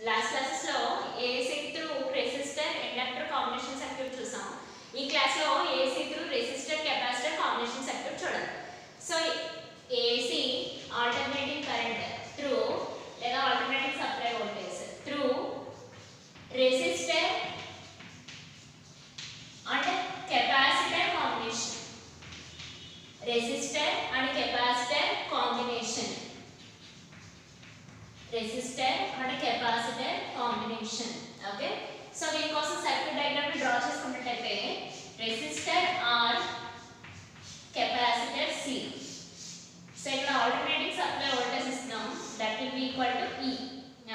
Last classes లో AC through resistor inductor combination circuit చూసాం. ఈ క్లాస్ లో AC through resistor capacitor combination circuit చూడాలి. So AC alternating current through లేదా alternating supply voltage through resistor and capacitor combination. Resistor and capacitor combination. Resistor and capacitor combination. Okay, so దీనికోసం circuit diagram ని draw చేసుకున్నట్లయితే resistor R capacitor C. So ఇక్కడ alternating supply voltage ఇస్తున్నాం, that will be equal to E.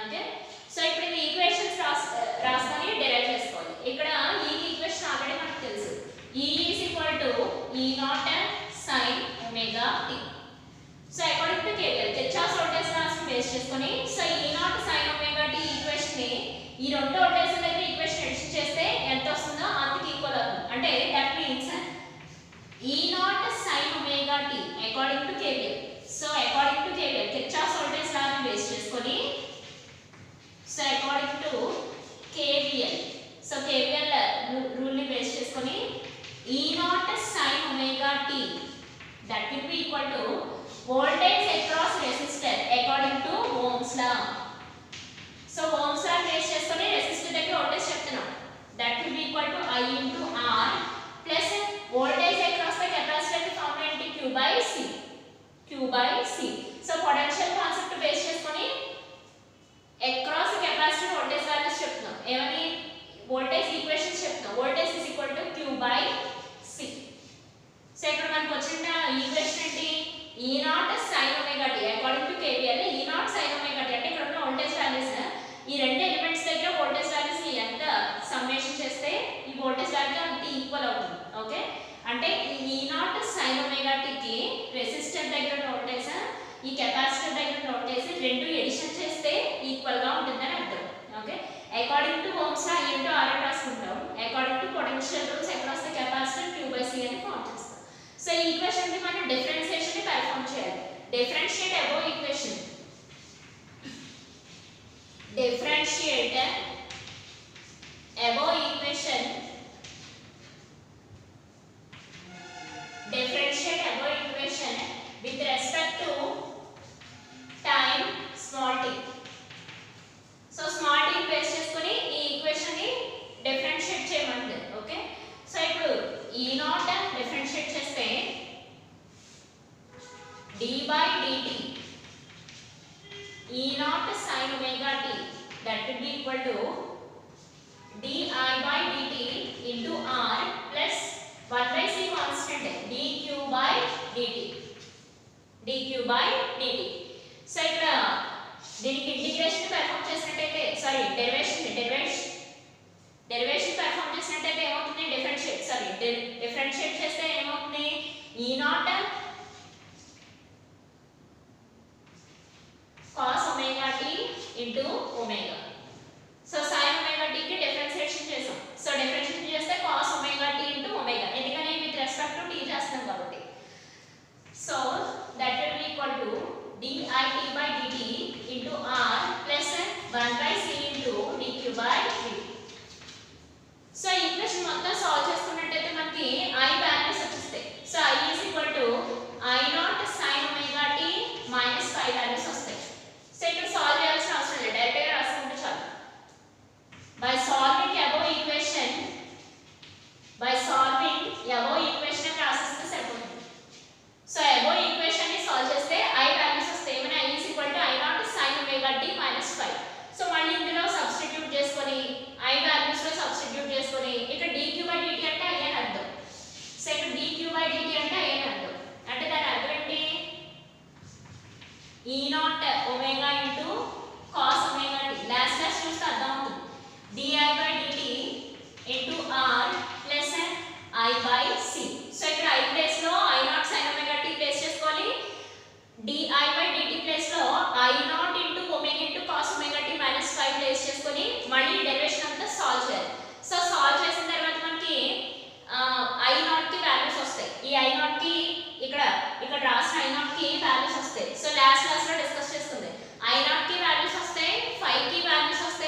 Okay, so ఇప్పుడు ఈ equations రాసుకొని derive చేసుకోవాలి. ఇక్కడ ఈ ఈక్వేషన్ ఆల్రెడీ మనకు తెలుసు. E is equal to E naught sin omega t. So according to KVL Kirchhoff's voltage laws ని బేస్ చేసుకొని so E naught sin omega t equation ని ఈ రెండు వోల్టేజ్ దగ్గర ఈక్వేషన్ ఎడిషన్ చేస్తే ఎంత వస్తుందో అంతకి ఈక్వల్ అవుతుంది. అంటే that means E naught sin omega t according to KVL. So according to KVL Kirchhoff's voltage law ని బేస్ చేసుకొని so according to KVL so KVL rule ని బేస్ చేసుకొని E naught sin omega t that will be equal to voltage across resistor according to Ohm's law. So Ohm's law base చేసుకొని resistor దగ్గర voltage చెప్తున్నాం, that will be equal to I into R plus voltage across the capacitor కి formula ఏంటి Q by C. Q by C. So potential concept base చేసుకొని across the capacitor voltage values చెప్తున్నాం. ఏమని voltage equations చెప్తున్నాం. voltage is equal to Q by C. So ఇక్కడ మనకు వచ్చిన equation ఏంటి E naught sin omega t according to KVL E naught sin omega t అంటే ఇక్కడ ఉన్న వోల్టేజ్ వాల్యూస్ ఈ రెండు ఎలిమెంట్స్ దగ్గర వోల్టేజ్ వాల్యూస్ ని ఎంత సమ్మేషన్ చేస్తే ఈ వోల్టేజ్ వాల్యూ అంత ఈక్వల్ అవుతుంది. ఓకే, అంటే ఈ E naught sin omega t కి రెసిస్టర్ దగ్గర ఉన్న వోల్టేజ్ ఈ కెపాసిటర్ దగ్గర ఉన్న వోల్టేజ్ రెండు ఎడిషన్ చేస్తే ఈక్వల్ గా ఉంటుందని అర్థం. Okay, according to Ohm's law ఏంటో R రాసుకుంటాం, according to potential rules across the capacitor Q by C అని ఫార్మ్ చేస్తాం. సో ఈ ఈక్వేషన్ ని మనం డిఫరెన్షియేషన్ ని పెర్ఫార్మ్ చేయాలి. Differentiate above equation. Differentiate above equation. Differentiate above equation with respect to time small t. So small t base చేసుకొని ఈ equation ని డిఫరెన్షియేట్ చేయమంది. ఓకే, సో ఇప్పుడు E naught డిఫరెన్షియేట్ చేస్తే d by dt E naught sin omega t that will be equal to di by dt into R plus 1 by C constant dq by dt. dq by dt. So ఇక్కడ దీనికి integration perform చేసినట్టయితే sorry derivation perform చేసినట్టయితే ఏమవుతుంది differentiate చేస్తే ఏమవుతుంది E naught cos omega t into omega. So sin omega t కి differentiation చేసాం. So differentiation చేస్తే cos omega t into omega, ఎందుకని విత్ రెస్పెక్ట్ టు t చేస్తాం కాబట్టి. So that will be equal to dit by dt into R plus 1 by C into dq by dt. So ఈ equation మొత్తం solve చేసుకున్నట్టయితే మనకి I values వచ్చేస్తాయి. So I is equal to I naught sin omega t minus 5 values వస్తాయి. So ఇక్కడ solve చేయాల్సిన అవసరం లేదు, డైరెక్ట్ గా రాసుకుంటే చాలు. బై సాల్వింగ్ అబౌవ్ ఈక్వేషన్ అని రాసేస్తే సరిపోతుంది. సో అబౌవ్ ఈక్వేషన్ ని సాల్వ్ చేస్తే I వాల్యూస్ వస్తాయి. ఏమైనా I is equal to I naught sin omega t minus 5. So మళ్ళీ ఇందులో సబ్స్టిట్యూట్ చేసుకొని I వాల్యూస్ లో సబ్స్టిట్యూట్ చేసుకొని ఇక్కడ dq by dt అంటే I అని అర్థం. సో ఇక్కడ dq by dt అంటే I అని అర్థం. అంటే దాని అర్థం ఏంటి E naught omega into cos omega t. Last చూస్తే అర్థం అవుతుంది. di by dt into R plus I by C. So ఇక్కడ I ప్లేస్ లో I naught sin omega t place చేసుకోవాలి. di by dt ప్లేస్ లో I naught into omega into cos omega t minus 5 place చేసుకొని మళ్ళీ derivation అంతా solve చేయాలి. So solve చేసిన తర్వాత మనకి I naught కి వాల్యూస్ వస్తాయి. ఈ I naught కి ఇక్కడ రాసిన I naught కి వాల్యూస్ వస్తాయి. సో లాస్ట్ లో డిస్కస్ చేసుకుంది I naught కి వాల్యూస్ వస్తాయి, 5 కి వాల్యూస్ వస్తాయి,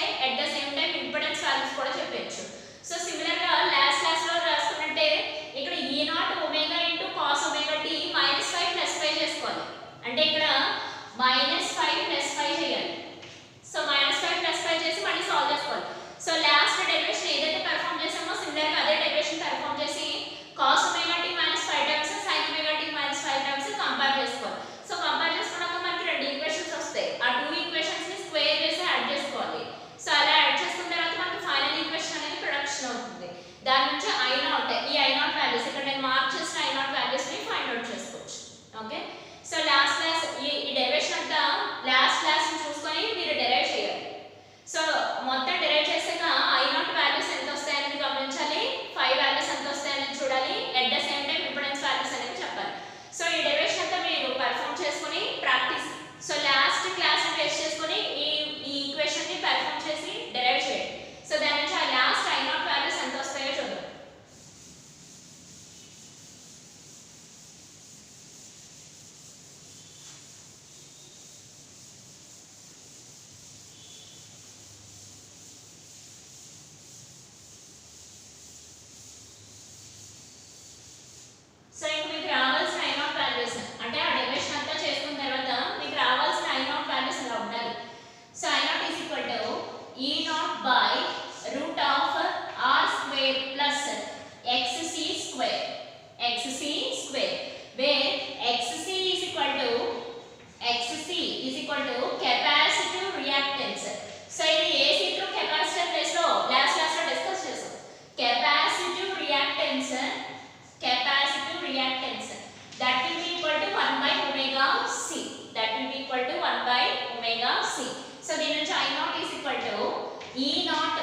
E naught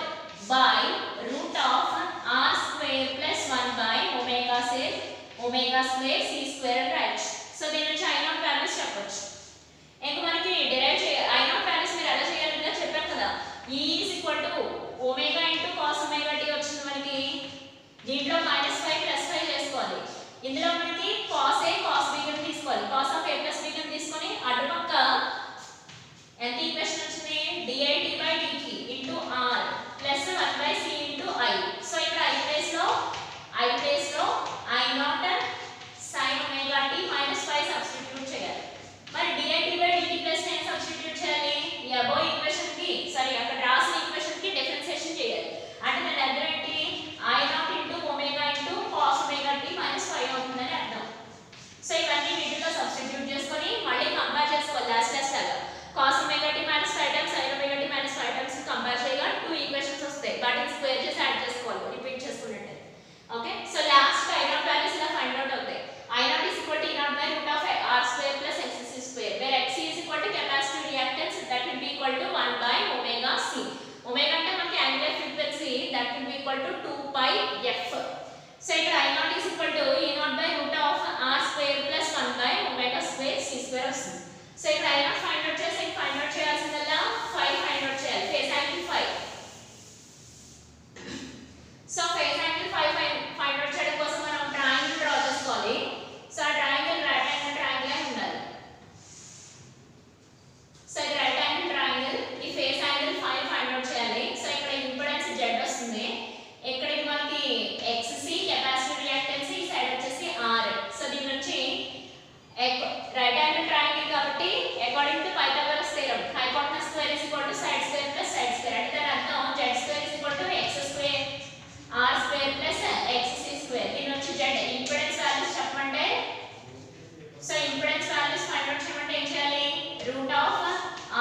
by root of r square plus 1 by omega square c square అని రాయొచ్చు. సో దీని నుంచి I naught వాల్యూస్ చెప్పొచ్చు. ఇంకా మనకి డిరైవ్ I naught వాల్యూస్ మీరు ఎలా చేయాలో చెప్పాం కదా. E is equal to omega into cos omega t వచ్చింది మనకి. దీంట్లో -5 +5 చేసుకోవాలి. ఇందులో మనకి cos a cos b ని తీసుకోవాలి. cos of a plus b ని తీసుకొని అటుపక్క ఎంత ఈక్వేషన్ వచ్చింది di dt by dt into r plus 1 by c into i. So ఇక్కడ i ప్లేస్ లో I naught sin omega t -5 substitute చేయాలి. మరి di dt by dt plus ని సబ్స్టిట్యూట్ చేయాలి. ఈ అబౌ ఈక్వేషన్ కి అక్కడ రాసిన ఈక్వేషన్ కి డిఫరెన్షియేషన్ చేయాలి. అంటే దాని అర్థం ఏంటి I naught into omega into cos omega t -5 అవుతుందని అర్థం. సో ఇవన్నీ వీటిలో సబ్స్టిట్యూట్ చేసుకొని మళ్ళీ కంపేర్ చేసుకోవాలి లాస్ట్ లాగా. cos omega t -5 times sin omega t -5 times compare చేయగా 2 ఈక్వేషన్స్ వస్తాయి. వాటిని స్క్వేర్ చేసి యాడ్ చేసుకోవాలి రిపీట్ చేసుకున్నట్టు. Okay so last I naught values ఇలా ఫైండ్ అవుట్ అవుతాయి. I naught is equal to E naught by root of r square plus xc square where xc is equal to capacitive reactance that will be equal to 1 by omega c. omega అంటే మనకి angular frequency that will be equal to 2 pi f. So ఇక్కడ I naught is equal to E naught by root of r square plus 1 by omega square c square వస్తుంది. So ఇక్కడ I naught find out చేసి find out చేయాల్సిందల్లా 5 find out చేయాలి. Phase angle 5. So phase angle 5 find out చేయడం కోసం మనం triangle draw చేసుకోవాలి. So ఆ ట్రయాంగిల్ రైట్ యాంగిల్ ట్రయాంగిల్ అయి ఉండాలి. సో ఇది రైట్ యాంగిల్ ట్రయాంగిల్. ఈ ఫేస్ యాంగిల్ 5 ఫైండ్ అవుట్ చేయాలి. సో ఇక్కడ ఇంపెడెన్స్ Z వస్తుంది. ఇక్కడ ఇది మనకి XC కెపాసిటివ్ రియాక్టెన్స్ ఈ సైడ్ వచ్చేసి R. సో దీని నుంచి రైట్ యాంగిల్ ట్రయాంగిల్ కాబట్టి according to Pythagoras theorem hypotenuse square is equal to side square plus side square. అంటే దాని అర్థం Z square is equal to X square R square plus XC square. దీని నుంచి Z impedance values చెప్పమంటే so impedance values find out చేయమంటే ఏం చేయాలి root of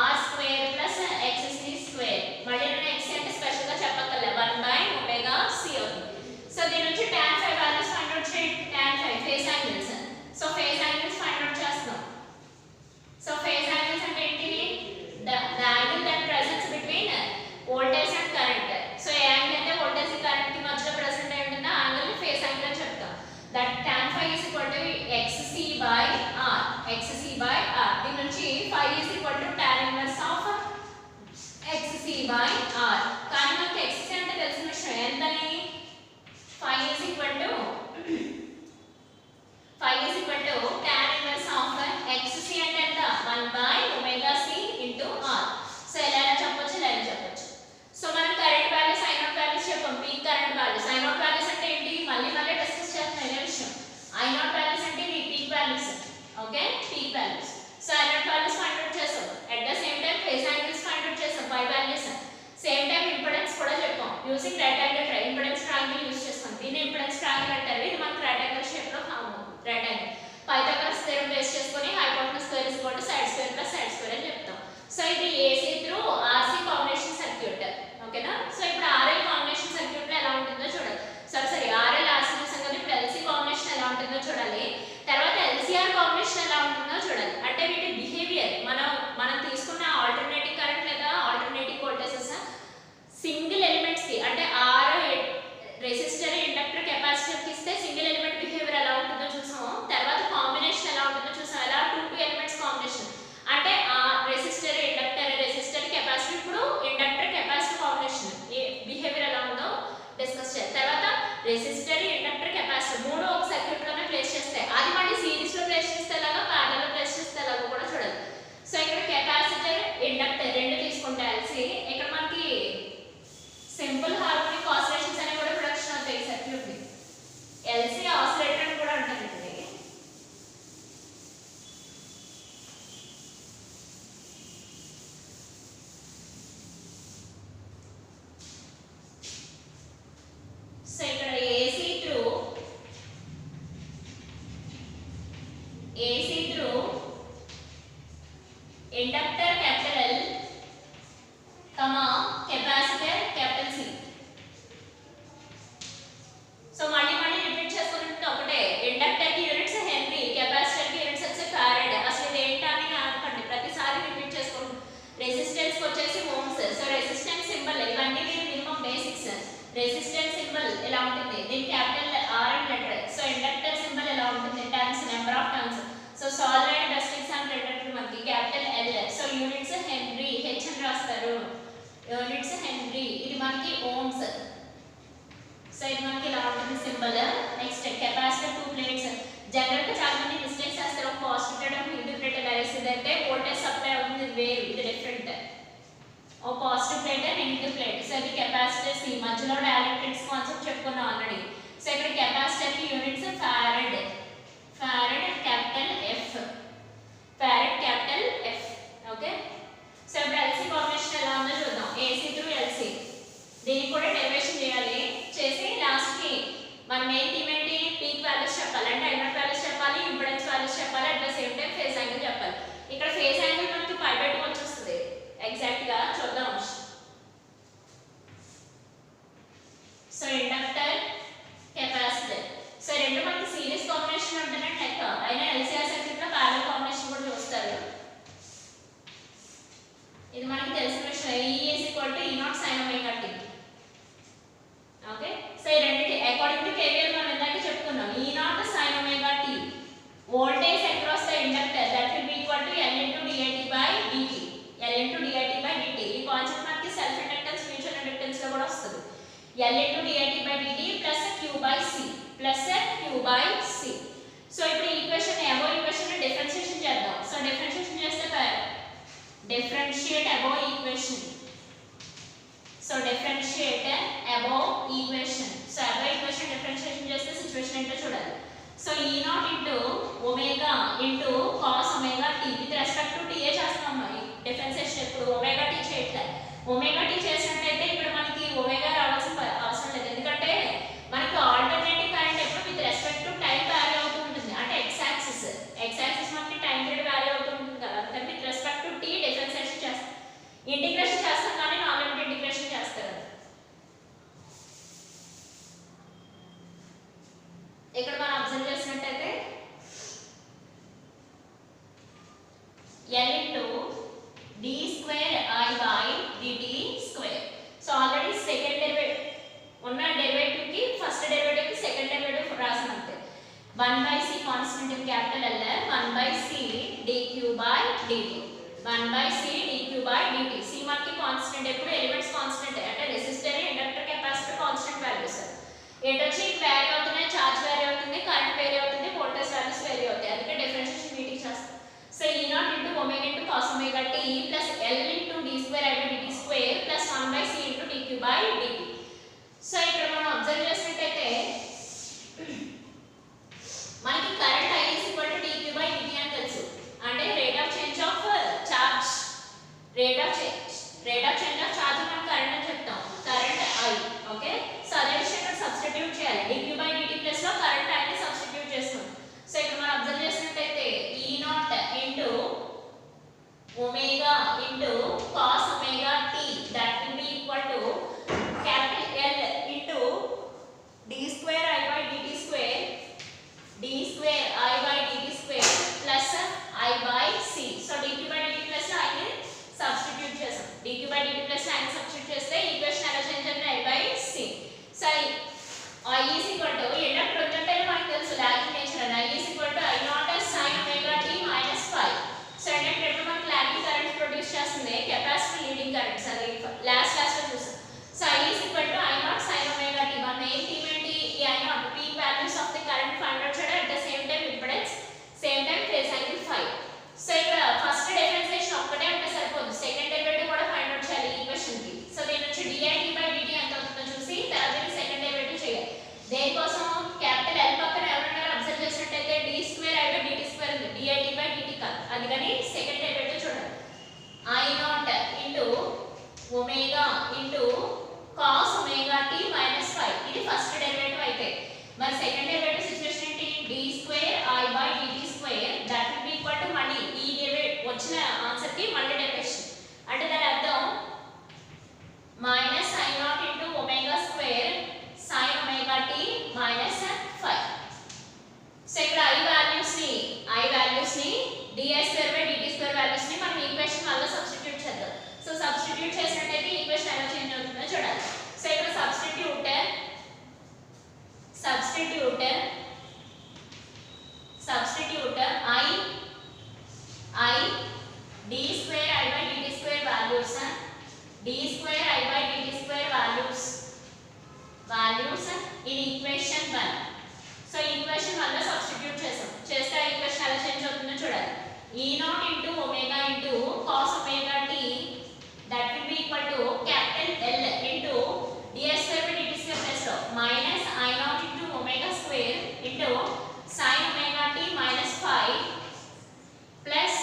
R square plus XC square. మళ్ళీ నేను X అంటే స్పెషల్ గా చెప్పక్కర్లే 1 by omega c అవుతుంది. సో దీని నుంచి tan 5 వాల్యూస్ ఫైండ్ అవుట్ చేయండి. tan 5 face angles. So face angles find out చేస్తాం. సో ఫేస్ యాంగిల్స్ అంటే ఏంటి the angle that presents between voltage and current. So A angle అయితే voltage current కి మధ్యలో ప్రెజెంట్ అయి ఉంటుందో ఆ యాంగిల్ ని ఫేస్ యాంగిల్ అని చెప్తాం. that tan 5 is equal to xc by r. దీని నుంచి 5 is equal to tan inverse of xc by r. కానీ మనకి xc అంటే తెలిసిన విషయం ఎంతని 5 is equal to tan inverse of xc అంటే ఎంత 1 by omega c into r. So ఎలా చెప్పొచ్చు సో మనం current values I naught values చెప్పాం. Peak current values I naught values అంటే ఏంటి మళ్ళీ డిస్కస్ చేస్తున్నాం ఇదే విషయం. I naught వాల్యూస్ అంటే ఇవి peak values. Okay peak values. So I naught values find out చేసాం. At the same time phase angles find out చేసాం 5 వాల్యూస్. సేమ్ టైం ఇంపెడెన్స్ కూడా చెప్పాం using right angle impedance triangle use చేస్తాం. దీన్ని impedance triangle అంటారు. ఇది మనకి right angle shape లో ఫామ్ అవుతుంది. Right angle Pythagoras theorem base చేసుకొని hypotenuse square is equal to side square plus side square అని చెప్తాం. సో ఇది AC through RC combination circuit. ఓకేనా సో ఇప్పుడు RL కాంబినేషన్ సర్క్యూట్ లో ఎలా ఉంటుందో చూడాలి. సరే RL RC చూసాం కదా. ఇప్పుడు LC కాంబినేషన్ ఎలా ఉంటుందో చూడాలి. తర్వాత LCR కాంబినేషన్ ఎలా ఉంటుందో చూడాలి. అంటే వీటి బిహేవియర్ మనం తీసుకున్న ఆల్టర్నేటింగ్ కరెంట్ లేదా ఆల్టర్నేటింగ్ వోల్టేజెస్ సింగిల్ ఎలిమెంట్స్ కి అంటే R రెసిస్టర్ ఇండక్టర్ కెపాసిటర్ కి ఇస్తే సింగిల్ ఎలిమెంట్ బిహేవియర్ ఎలా ఉంటుందో చూసాము. తర్వాత కాంబినేషన్ ఎలా ఉంటుందో చూసాం. ఎలా 2 ఎలిమెంట్స్ కాంబినేషన్ అంటే రాస్తారు? Units henry. ఇది మనకి ఓమ్స్. సో ఇది మనకి ఇలా ఉంటుంది symbol. Next capacitor 2 plates. General గా చాలా మంది మిస్టేక్స్ చేస్తారు. ఒక పాజిటివ్ ప్లేట్ ఒక నెగటివ్ ప్లేట్ అనేసి. ఇదైతే వోల్టేజ్ సప్లై అవుతుంది, ఇది వేరు, ఇది డిఫరెంట్. ఒక positive plate negative plate. So ఇది కెపాసిటర్ సి. మధ్యలో డైఎలక్ట్రిక్స్ కాన్సెప్ట్ చెప్పుకున్నాం ఆల్రెడీ. సో ఇక్కడ కెపాసిటర్ కి units farad. Farad capital F. Farad capital F. Okay. So ఇప్పుడు ఎల్సి కాంబినేషన్ ఎలా ఉందో చూద్దాం. AC through LC. దీనికి కూడా డెరివేషన్ చేయాలి. చేసి లాస్ట్ కి మన మెయిన్ థీమ్ ఏంటి? పీక్ వాల్యూస్ చెప్పాలి. అంటే ఐనాట్ వాల్యూస్ చెప్పాలి, ఇంపెడెన్స్ వాల్యూస్ చెప్పాలి, at the same time phase angle చెప్పాలి. ఇక్కడ ఫేజ్ యాంగిల్ మనకి π/2 వచ్చేస్తుంది ఎగ్జాక్ట్ గా. చూద్దాం. So inductor, capacitor. సో రెండు మనకి సిరీస్ కాంబినేషన్ ఉంటేనే టెక్. అయినా ఎల్సిఆర్ సర్క్యూట్ లో ప్యారలల్ కాంబినేషన్ కూడా చూస్తారు. ఇది మనకి తెలిసిన విషయం. E E0 sin ωt. Okay. So ఈ రెండిటి అకార్డింగ్ టు KVL మనం ఇందాక చెప్పుకున్నాం. E0 sin ωt. Voltage across the inductor that will be equal to L into dit/dt. L into dit/dt. ఈ కాన్సెప్ట్ మనకి సెల్ఫ్ ఇండక్టెన్స్, మ్యూచువల్ ఇండక్టెన్స్ లో కూడా వస్తుంది. L into dit/dt plus q/c plus q/c. So ఇప్పుడు equation above equation differentiation చేద్దాం. So differentiation చేస్తే differentiate above equation. So differentiate above equation. So above equation differentiation చేస్తే situation ఏంటో చూడాలి. So E0 into omega into cos omega t with respect to t చేస్తాం. మరి differentiation ఎప్పుడు omega t చేయట్లేదు. omega t చేసినట్లయితే ఇక్కడ మనకి omega రావాల్సిన అవసరం లేదు. ఎందుకంటే మనకి ఆల్టర్నేటివ్ కరెంట్ ఎప్పుడు with respect to time vary అవుతూ ఉంటుంది. అంటే x యాక్సిస్ మనకి టైం పీరియడ్ వ్యారీ అవుతూ ఉంటుంది కదా. అందుకని with respect to t differentiation చేస్తాం. ఇంటిగ్రేషన్ చేస్తాం కానీ నాన్ లిమిట్ ఇంటిగ్రేషన్ చేస్తారు. ఇక్కడ మనం అబ్జర్వ్ చేసినట్టయితే L into d²i/dt². So already second derivative ఉన్న డెరివేటివ్ కి ఫస్ట్ డెరివేటివ్ కి సెకండ్ డెరివేటివ్ రాసినట్టే 1/c constant capital L 1/c dq/dt. 1/c dq/dt. c మనకి కాన్స్టెంట్ ఎప్పుడు ఎలిమెంట్స్ కాన్స్టెంట్ అంటే resistor, inductor, capacitor constant values. ఏంటొచ్చి వేరీ అవుతున్నాయి, చార్జ్ వేరీ అవుతుంది, కరెంట్ వేరీ అవుతుంది, వోల్టేజ్ వాల్యూస్ వేరీ అవుతాయి. అందుకే డిఫరెన్షియేషన్ వీటికి చేస్తాం. So E0 into omega into cos omega t plus L into d²i/dt² plus 1/c into dq/dt. So ఇక్కడ మనం అబ్జర్వ్ చేసినట్టయితే మనకి కరెంట్ I dq/dt అని తెలుసు. అంటే rate of change of charge, rate of change of charge మనం current అని చెప్తాం. Current I. ఓకే. సో అదే విషయం ఇక్కడ సబ్స్టిట్యూట్ చేయాలి. dq/dt ప్లస్ లో కరెంట్ I ని సబ్స్టిట్యూట్ చేస్తాం. సో ఇక్కడ మనం అబ్జర్వ్ చేసినట్టయితే E0 into omega into cos omega t that will be equal to capital L into d²i/dt² plus i/c. So dq/dt plus I ని సబ్స్టిట్యూట్ చేస్తాం. dq/dt plus I ని substitute చేస్తే equation ఎలా change అంటే i/c. So I is equal to inductor ఉందంటే మనకు తెలుసు logging nature అని. I is equal to I0 sin ωt minus 5. So inductor ఎప్పుడు మనకి లాగింగ్ కరెంట్ ప్రొడ్యూస్ చేస్తుంది, కెపాసిటర్ లీడింగ్ కరెంట్స్. అది లాస్ట్ లో చూసాం. So I is equal to I0 sin ωt. మన మెయిన్ థీమ్ ఏంటి? ఈ I0 peak values of the current find out చేయడం, at the same time impedance, same time phase angle φ. So ఇక్కడ first differentiation ఒక్కటే అంటే సరిపోదు, సెకండ్ డెరివేటివ్ కూడా find out చేయాలి ఈ ఈక్వేషన్ కి. సో దీని నుంచి dit/dt ఎంత అవుతుందో చూసి తర్వాత సెకండ్ డెరివేటివ్ చేయాలి. దేనికోసం? క్యాపిటల్ L పక్కన ఎవరున్నారో అబ్జర్వ్ చేసినట్టయితే d²i/dt² ఉంది, dit/dt కాదు. అందుకని సెకండ్ డెరివేటివ్ చూడండి. I0 into omega into cos omega t minus 5. ఇది ఫస్ట్ డెరివేటివ్ అయితే మరి సెకండ్ డెరివేటివ్ సిచువేషన్ ఏంటి? d²i/dt² that will be equal to మళ్ళీ ఈ డెరివేటివ్ వచ్చిన ఆన్సర్ కి మళ్ళీ డెరివేషన్. అంటే దాని అర్థం -I0 into omega square sin omega t minus 5. So ఇక్కడ I వాల్యూస్ ని di² /dt² వాల్యూస్ ని మనం ఈక్వేషన్ వల్ల సబ్స్టిట్యూట్ చేద్దాం. సో సబ్స్టిట్యూట్ చేసినట్లయితే equation d square I by dt square values in equation 1. So equation 1 లో సబ్స్టిట్యూట్ చేస్తే ఆ ఈక్వేషన్ ఎలా చేంజ్ అవుతుందో చూడాలి. e naught into omega into cos omega t that will be equal to capital L into d square by dt square plus లో minus I naught into omega square into sin omega t minus 5 plus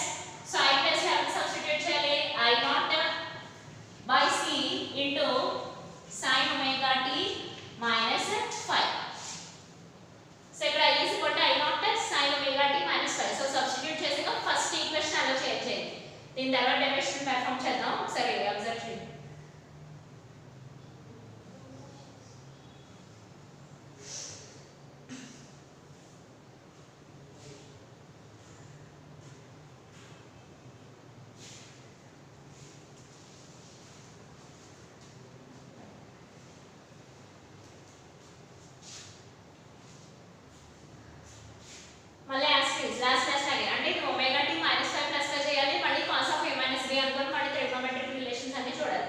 so I plus have to substitute చేయాలి I naught by c into sin omega t minus 5. So ఇక్కడ I is equal to I naught sin omega t minus 5. So substitute చేసాక first equation అలా చేయండి. దీని తర్వాత derivation perform చేద్దాం. సరే observe చేయండి. మళ్ళీ లాస్ట్ లాగే అంటే ఇది ఒమేగా టీ మైనస్ 5 ప్లస్ 5 చేయాలి. మళ్ళీ cos of a minus b అనుకొని మళ్ళీ ట్రిగ్నోమెట్రిక్ రిలేషన్స్ అన్ని చూడాలి.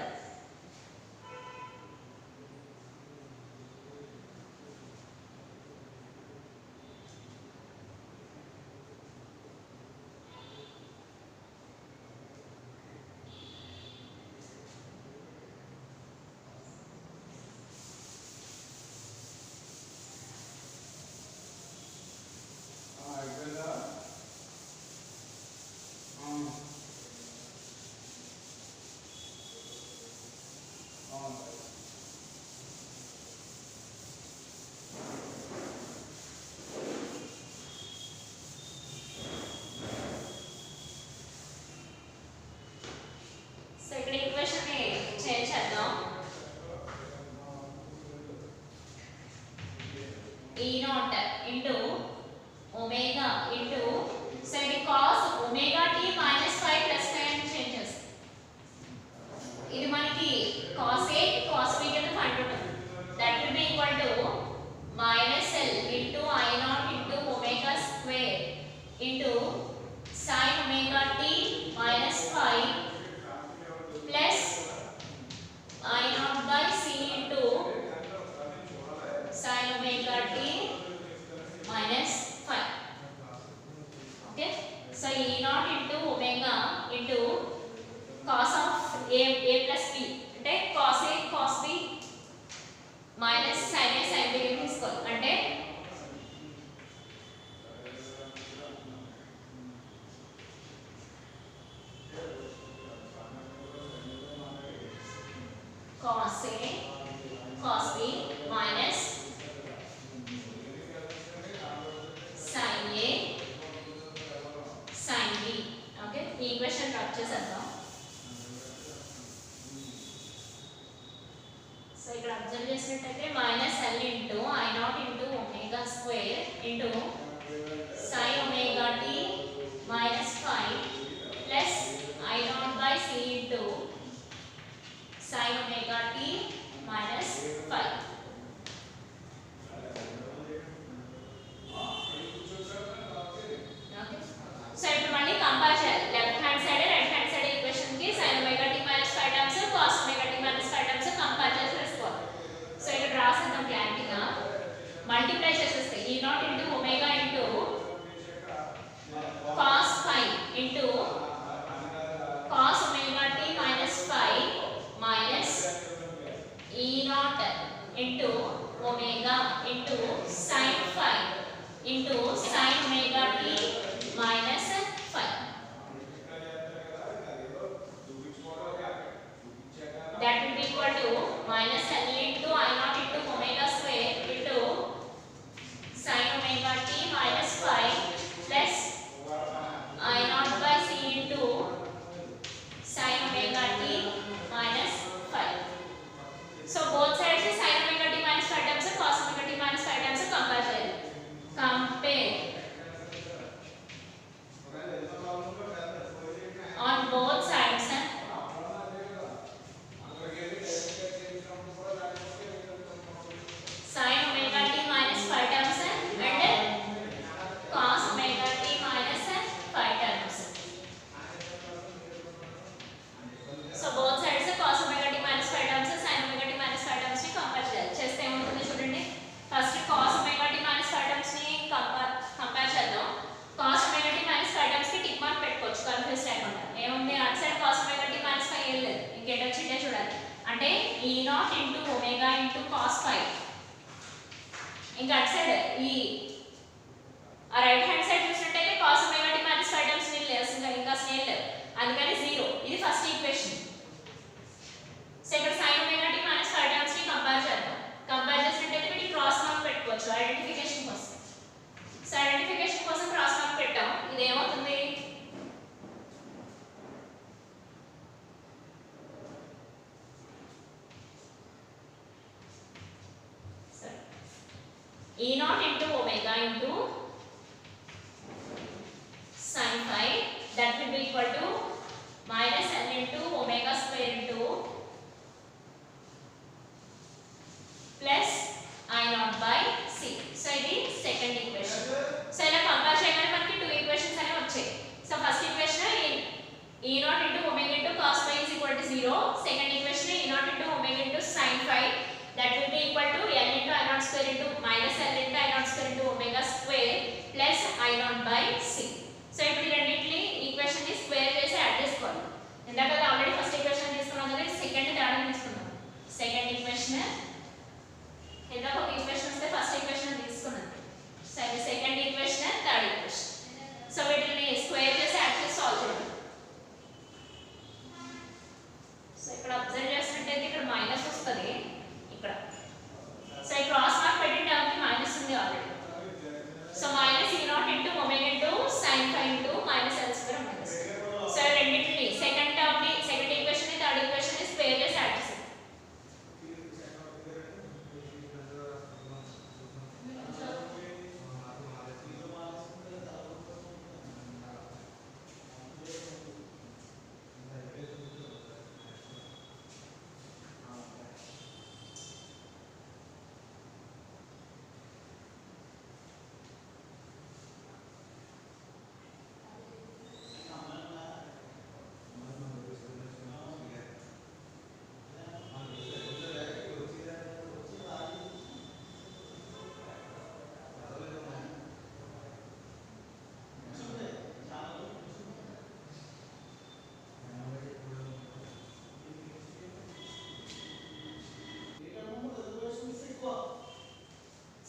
E naught into omega into so it cos omega t minus 5 plus 5 changes. ఇది మనకి cos a cos b కింద ఫైండ్ అవుతుంది. That will be equal to minus L into I naught into omega square into sin omega t minus 5 plus I naught by c into sin omega t minus 5. Okay, so E naught into omega into cos of a plus b అంటే cos a cos b minus sin a sin b తీసుకోవాలి. అంటే cos a cos b minus sin a sin b. Okay, ఈ equation drop చేసేద్దాం. So ఇక్కడ observe చేసినట్టయితే minus L into I naught into omega square into sin omega t minus 5 plus I naught by c into sin omega t minus 5. Okay, so ఇప్పుడు మళ్ళీ compare చేయాలి. Left hand side right hand side equation కి sin omega t minus 5 terms cos omega t minus 5 terms compare చేసి రాసుకోవాలి. So ఇక్కడ రాసేద్దాం క్లారిటీగా. Multiply చేసేస్తే E naught into omega into cos 5 into cos omega t minus 5 minus E naught into omega into sin 5 into sin omega t minus 5. That will be equal to minus L into I naught into omega square into sin omega t minus 5 plus I naught by c into sin omega t minus 5. So both sides sin omega t minus 5 terms cos omega t minus 5 terms compare చేయాలి. Compare on both sides E naught into omega into cos phi. ఇంకా అటు side ఈ ఆ right hand side చూసినట్టయితే cos omega t minus 5 times ఇంకా అసలు ఏం లేదు, అందుకని 0. ఇది ఫస్ట్ ఈక్వేషన్. సో ఇక్కడ sin omega t minus 5 times ని కంపేర్ చేద్దాం. కంపేర్ చేసినట్టయితే వీటి క్రాస్ మార్క్ పెట్టుకోవచ్చు ఐడెంటిఫికేషన్ కోసం. సో ఐడెంటిఫికేషన్ కోసం క్రాస్ మార్క్ పెట్టాం. ఇది ఏమవుతుంది, E naught into omega into sin phi, that will be equal to minus n into omega square into plus I naught by c. So ఇది second equation. So ఇలా compare చేయగానే మనకి 2 equations అనేవి వచ్చాయి. So first equation E naught into omega into cos phi is equal to 0. Second equation E naught into omega into sin phi, that will be equal to n into I naught square into minus n into I naught square into omega square plus I naught by c. So ఇప్పుడు రెండింటిని equation ని square చేసి add చేసుకోవాలి. ఇందాక already first equation తీసుకున్నాం కదా, second తేడా తీసుకున్నాం. సెకండ్ ఈక్వేషన్ ఇందాక ఒక ఈక్వేషన్ వస్తే ఫస్ట్ ఈక్వేషన్ తీసుకున్నాం. సో ఇది second equation, third equation. So వీటిని స్క్వేర్ చేసి యాడ్ చేసి సాల్వ్ చేయాలి. సో ఇక్కడ అబ్జర్వ్ చేసినట్టయితే ఇక్కడ మైనస్ వస్తుంది ఇక్కడ. సో ఈ క్రాస్ మార్క్ పెట్టిన టర్మ్ కి మైనస్ ఉంది already. So minus E naught into omega into sin phi into minus L square omega square. So రెండింటిని సెకండ్ టర్మ్ ని సెకండ్ ఈక్వేషన్ ని థర్డ్ ఈక్వేషన్ ని స్క్వేర్ చేసి యాడ్ చేసాం.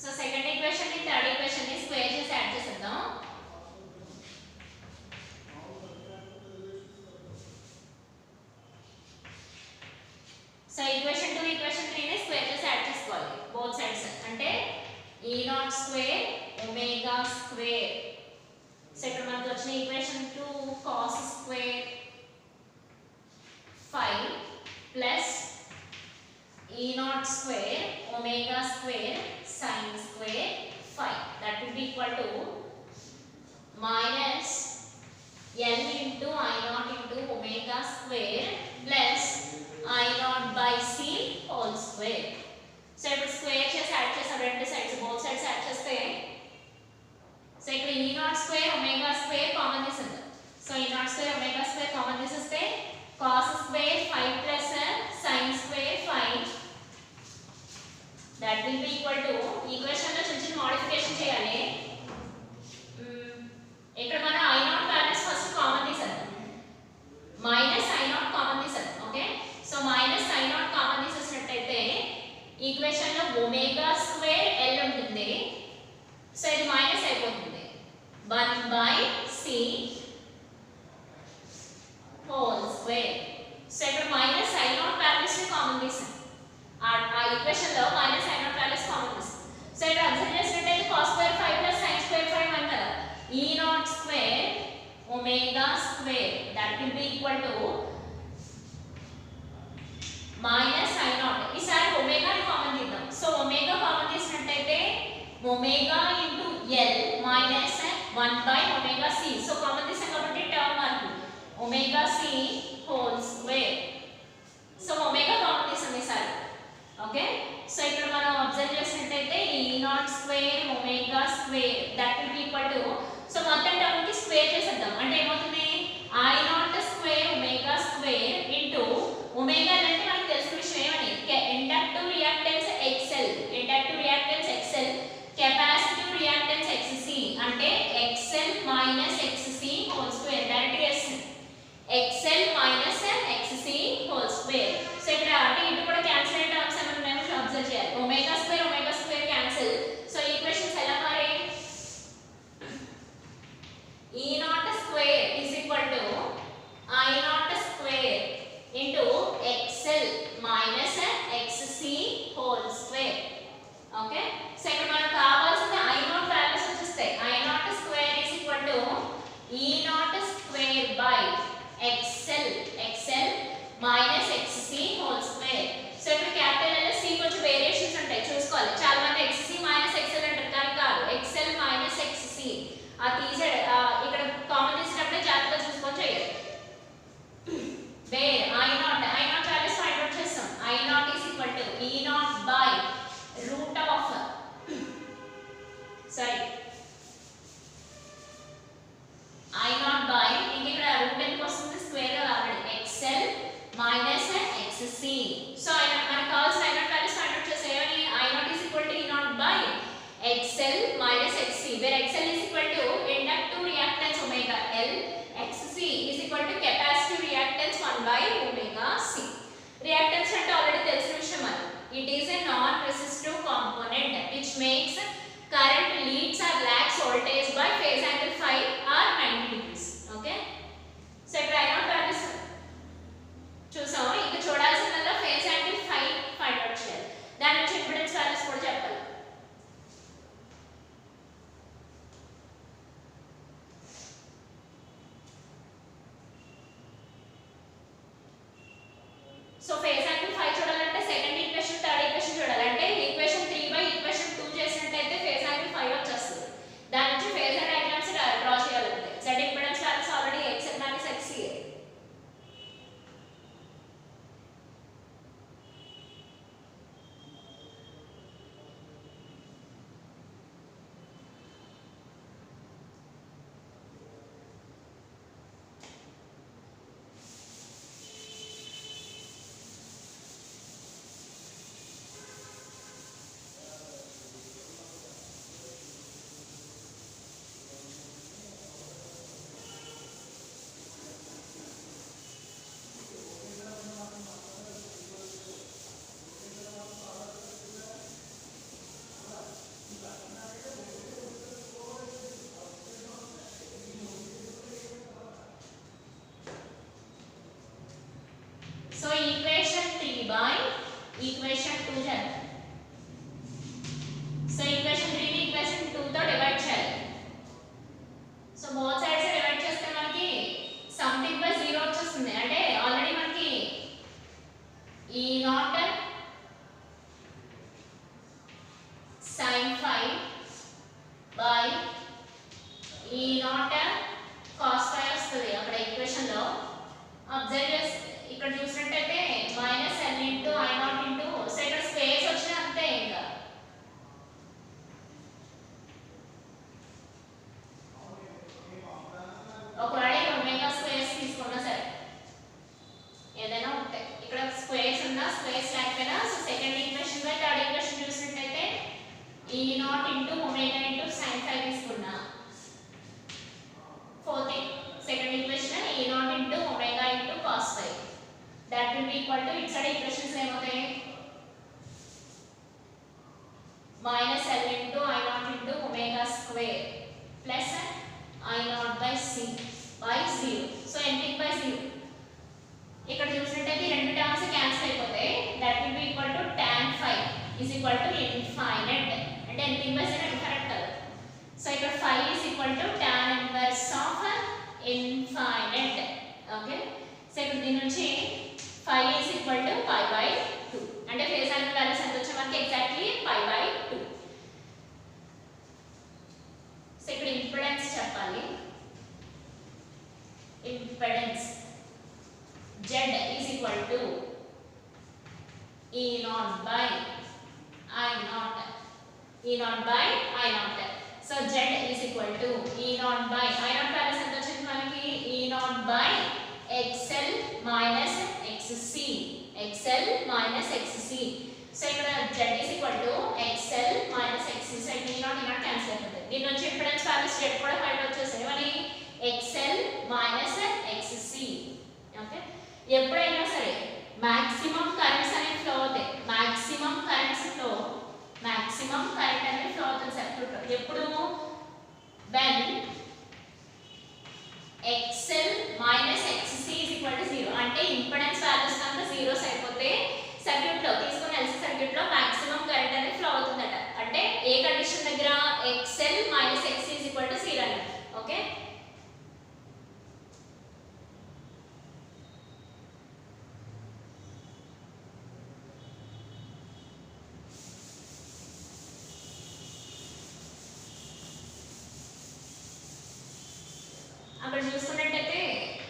సో సెకండ్ ఈక్వేషన్ ని థర్డ్ ఈక్వేషన్ ని square చేసి add చేసేద్దాం. సో ఈక్వేషన్ 2 ఈక్వేషన్ 3 ని స్క్వేర్ చేసి యాడ్ చేసుకోవాలి బోత్ సైడ్స్. అంటే E naught square omega square. So ఇక్కడ మనకు వచ్చిన equation 2 cos square phi plus E naught square omega square sin square phi, that will be equal to minus L into I naught into omega square plus I naught by c whole square. So ఇప్పుడు square చేసి add చేసాం రెండు sides, both sides add చేస్తే so ఇక్కడ E naught square omega square common తీసేద్దాం. So E naught square omega square common తీసేస్తే cos square phi plus sin square phi, that will be equal to equation లో చిన్న modification చేయాలి. ఇక్కడ మనం I naught balance first common తీసేద్దాం, minus I naught common తీసేద్దాం. Okay, so minus I naught common తీసేసినట్టయితే equation లో ఒమేగా స్క్వేర్ L ఉంటుంది. సో ఇది మైనస్ అయిపోతుంది, 1/c హోల్ స్క్వేర్. సో ఇక్కడ మైనస్ I naught బ్యాలెన్స్ ని కామన్ తీసాం. ఆ ఈక్వేషన్ లో minus I naught values common తీస్తాం. సో ఇక్కడ అబ్జర్వ్ చేసినట్టయితే cos square phi plus sin square phi one కదా, E naught square omega square, that will be equal to minus I naught. ఈసారి omega ని common తీద్దాం. So omega common తీసినట్టయితే omega into L minus 1/omega c. So common తీసాం కాబట్టి term మార్పు omega c whole square. So omega common తీసాం ఈసారి. Okay, so ఇక్కడ మనం అబ్జర్వ్ చేసినట్టయితే E naught square omega square, that will be equal to, so మొత్తం టర్మ్ కి స్క్వేర్ చేసేద్దాం. అంటే ఏమవుతుంది I naught square omega square into omega అంటే మనకి తెలిసిన విషయం ఓకే. సో ఇక్కడ మనకు కావాల్సిన I నాట్ వాల్యూస్ వచ్చేస్తాయి. I naught square is equal to E naught square by XL minus XC whole square. So ఇక్కడ క్యాపిటల్ L C కొంచెం వేరియేషన్స్ ఉంటాయి చూసుకోవాలి. చాలా మంది XC మైనస్ XL అంటారు కానీ కాదు, XL మైనస్ XC. ఆ తీసే ఇక్కడ కామన్ తీసినప్పుడే జాగ్రత్తగా చూసుకొని చేయాలి. Where I naught values find out చేస్తాం. I naught is equal to E naught by root of I naught by ఇక్కడ రూట్ ఎందుకు వస్తుంది, స్క్వేర్ గా already XL minus XC. So మనకు కావాల్సిన I naught values find out చేసేయని I naught is equal to E naught by XL minus XC, where XL is equal to inductive reactance omega L, XC is equal to capacitive reactance 1 by omega C. Reactance అంటే already తెలిసిన విషయం అది. It is a non-resistive component which makes current leads or lags voltage by phase angle phi or 90 degrees. Okay. So ఇక్కడ I naught values చూసాము. ఇంకా చూడాల్సిందల్లా phase angle phi find out చేయాలి. దాని నుంచి ఇంపెడెన్స్ వాల్యూస్ కూడా చెప్పాలి. సో phase angle phi చూడాలంటే second equation third equation చూడాలి. అంటే ఈక్వేషన్ 3 బై ఈక్వేషన్ 2 చేసినట్టయితే phase angle phi వచ్చేస్తుంది. దాని నుంచి ఫేజర్ డయాగ్రామ్స్ డ్రా చేయాలంటే Z impedance values already XL minus XC. So equation 3 by equation 2 చేద్దాం. సో equation 3 ని equation 2 తో డివైడ్ చేయాలి. సో బోత్ సైడ్స్ డివైడ్ చేస్తే మనకి సంథింగ్ బై 0 వచ్చేస్తుంది. అంటే ఆల్రెడీ మనకి E not sin phi by E not cos phi వస్తుంది అక్కడ ఈక్వేషన్ లో. అబ్జర్వ్ చేస్తే ఇక్కడ చూసినట్టయితే minus L into I naught into, so ఇక్కడ స్పేస్ వచ్చినా అంతే. ఇంకా ఒకవేళ ఒమేగా స్క్వేర్స్ తీసుకున్నా సరే ఏదైనా ఉంటాయి. ఇక్కడ స్క్వేర్స్ ఉన్నా స్క్వేర్స్ లేకపోయినా so second equation by third equation చూసినట్టయితే E naught into omega into sin phi తీసుకున్నా. Fourth second equation E naught into omega into cos phi. That will be equal to इट्सड इक्वेशंस ఏమవుతాయి, minus L into I naught into omega square plus I naught by C by 0. So anything by 0. ఇక్కడ చూసినట్టయితే రెండు terms cancel అయిపోతాయి. That will be equal to tan phi is equal to infinite. అంటే anything by 0 infinite కదా. So ఇక్కడ phi is equal to tan inverse of infinite. Okay. So ఇక్కడ దీని నుంచి phi is equal to pi by 2. అంటే phase angle values ఎంత వచ్చాయి మనకి ఎగ్జాక్ట్లీ pi by 2. సో ఇక్కడ ఇంపెడెన్స్ చెప్పాలి. Impedance Z is equal to E naught by I naught. E naught by I naught. So Z is equal to E naught by I naught values ఎంత వచ్చింది మనకి E naught by XL minus XC. XL minus XC. So ఇక్కడ Z is equal to XL minus XC. So E naught cancel అయిపోతుంది. దీని నుంచి impedance values Z కూడా find out చేసేది. మరి XL minus XC. ఓకే. ఎప్పుడైనా సరే మాక్సిమం కరెంట్స్ అనేవి ఫ్లో అవుతాయి. మాక్సిమం కరెంట్ అనేది ఫ్లో అవుతుంది సర్క్యూట్ లో. ఎప్పుడు when XL minus XC is equal to 0. అంటే ఇంపెడెన్స్ వాల్యూస్ కనుక జీరోస్ అయిపోతే సర్క్యూట్ లో తీసుకున్న LC సర్క్యూట్ లో మాక్సిమం కరెంట్ అనేది flow అవుతుందట.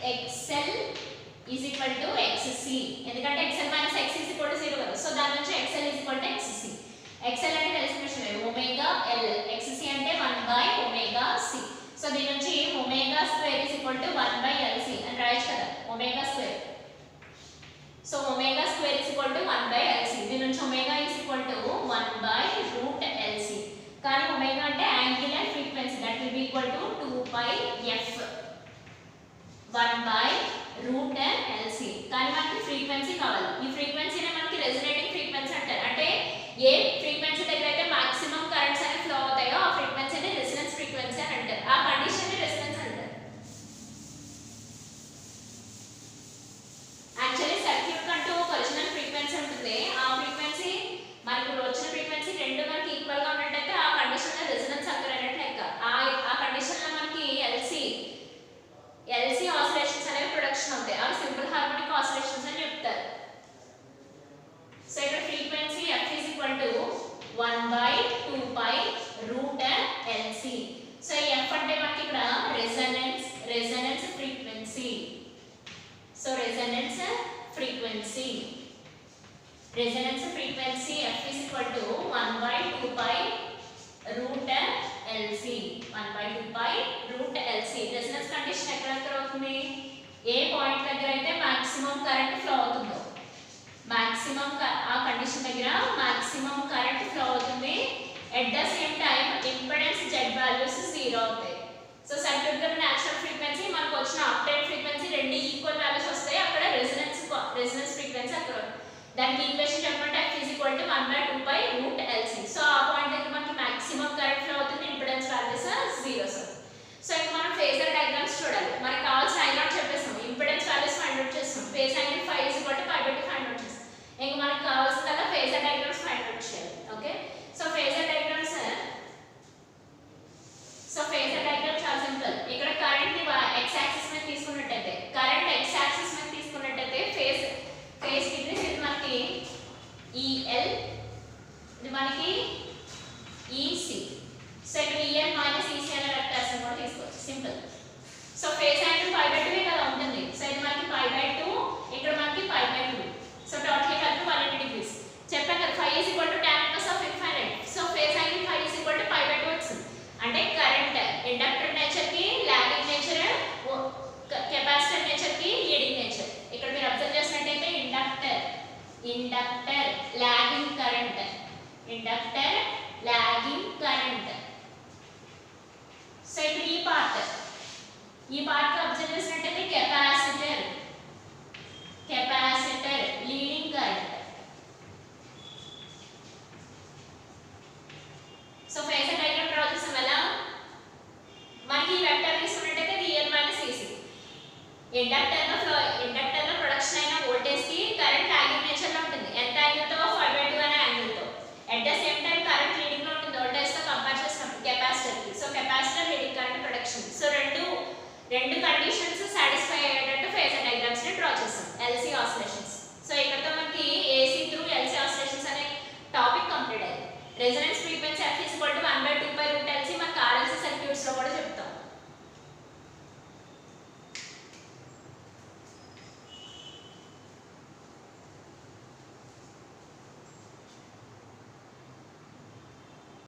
XL is equal to XC. ఎందుకంటే XL minus X is equal to 0 కదా. సో దాని నుంచి XL is equal to XC. XL అంటే తెలిసిన విషయమే ఒమేగా L, XC అంటే 1 by omega C. సో దీని నుంచి omega square is equal to 1 by LC అని రాయొచ్చు కదా, omega square. So omega square is equal to 1 by LC. దీని నుంచి omega is equal to 1 by root LC. కానీ omega అంటే angle and frequency, that will be equal to 2 pi f 1 by root LC. కానీ మనకి frequency కావాలి. ఈ ఫ్రీక్వెన్సీనే మనకి resonating frequency అంటారు. అంటే ఏ ఫ్రీక్వెన్సీ దగ్గర అయితే మాక్సిమం కరెంట్స్ అనేవి ఫ్లో అవుతాయో ఆ ఫ్రీక్వెన్సీని రెసొనెన్స్ ఫ్రీక్వెన్సీ అని అంటారు. ఆ కండిషన్ ని రెసొనెన్స్ అంటారు. యాక్చువల్లీ సర్క్యూట్ కంటూ ఒక ఒరిజినల్ ఫ్రీక్వెన్సీ ఉంటుంది. ఆ ఫ్రీక్వెన్సీ మనకు వచ్చిన ఫ్రీక్వెన్సీ రెండు మనకి ఈక్వల్ గా ఉన్నట్టయితే ఆ కండిషన్ లో రెసొనెన్స్ అక్కర్ అయినట్టు లెక్క. ఆ కండిషన్ లో మనకి LC ఆసిలేషన్స్ అనేవి ప్రొడక్షన్ అవుతాయి. అవి సింపుల్ హార్మోనిక్ ఆసిలేషన్స్ అని చెప్తారు. సో ఇక్కడ frequency f is equal to 1 by 2 pi root LC. So ఈ f అంటే మనకి ఇక్కడ resonance frequency. So resonance frequency f is equal to 1 by 2 pi root LC. 1 by 2 pi root LC. Resonance condition ఎక్కడ అవుతుంది? ఏ point దగ్గర అయితే maximum current flow అవుతుందో, maximum ఆ కండిషన్ దగ్గర మాక్సిమం కరెంట్ ఫ్లో అవుతుంది. At the same time impedance Z values 0 అవుతాయి. So circuit లో నేచురల్ ఫ్రీక్వెన్సీ మనకు వచ్చిన అప్డేట్ ఫ్రీక్వెన్సీ రెండు ఈక్వల్ వాల్యూస్ వస్తాయి. అక్కడ రెసొనెన్స్ ఫ్రీక్వెన్సీ అక్కడ దానికి ఈక్వేషన్ చెప్పమంటే f is equal to 1 by 2 pi root LC. So ఆ పాయింట్ దగ్గర మనకి మాక్సిమం కరెంట్ ఫ్లో అవుతుంది, ఇంపెడెన్స్ వాల్యూస్ 0 వస్తాయి. సో ఇక మనం ఫేజర్ డయాగ్రామ్స్ చూడాలి. మనకి కావాల్సిన I0 చెప్పేసాం, ఇంపెడెన్స్ వాల్యూస్ ఫైండ్ అవుట్ చేస్తాం, phase angle phi is equal to pi by 2 find out చేస్తాం. ఇంకా మనకి కావాల్సిందల్లా ఫేజర్ డయాగ్రామ్స్ ఫైండ్ అవుట్ చేయాలి. ఓకే, సో ఫేజర్ డయాగ్రామ్స్ చాలా సింపుల్. ఇక్కడ కరెంట్ ని x యాక్సిస్ మీద తీసుకున్నట్టయితే ఫేజ్ డిగ్రీస్ ఇది మనకి EL, ఇది మనకి EC. సో ఇక్కడ EL మైనస్ EC అనే వెక్టర్స్ కూడా తీసుకోవచ్చు, simple. So phase angle pi by 2 కదా ఉంటుంది. సో ఇది మనకి pi by 2, ఇక్కడ మనకి pi by 2. సో టోటల్ కలిపి 180 డిగ్రీస్. చెప్పాను కదా phi is equal to tan inverse of infinite. So phase angle phi is equal to pi by 2 వచ్చింది. అంటే కరెంట్ ఇండక్టర్ నేచర్ కి లాగింగ్ నేచర్, కెపాసిటర్ నేచర్ కి leading nature. ఇక్కడ మీరు observe చేసినట్టయితే inductor lagging current, inductor lagging current. So ఇప్పుడు ఈ part observe చేసినట్టయితే capacitor leading current. So phasor diagram draw చేసాం ఎలా? మనకి ఈ వెక్టర్ తీసుకున్నట్టయితే EL మైనస్ EC. ఇండక్టర్ లో ప్రొడక్షన్ అయిన వోల్టేజ్ కి కరెంట్ లాగింగ్ నేచర్ లో ఉంటుంది. ఎంత యాంగిల్ తో? 5 by 2 అనే యాంగిల్ తో. At the same time current leading లో ఉంటుంది వోల్టేజ్ తో కంపేర్ చేసినప్పుడు కెపాసిటర్ కి. So capacitor leading current production. So రెండు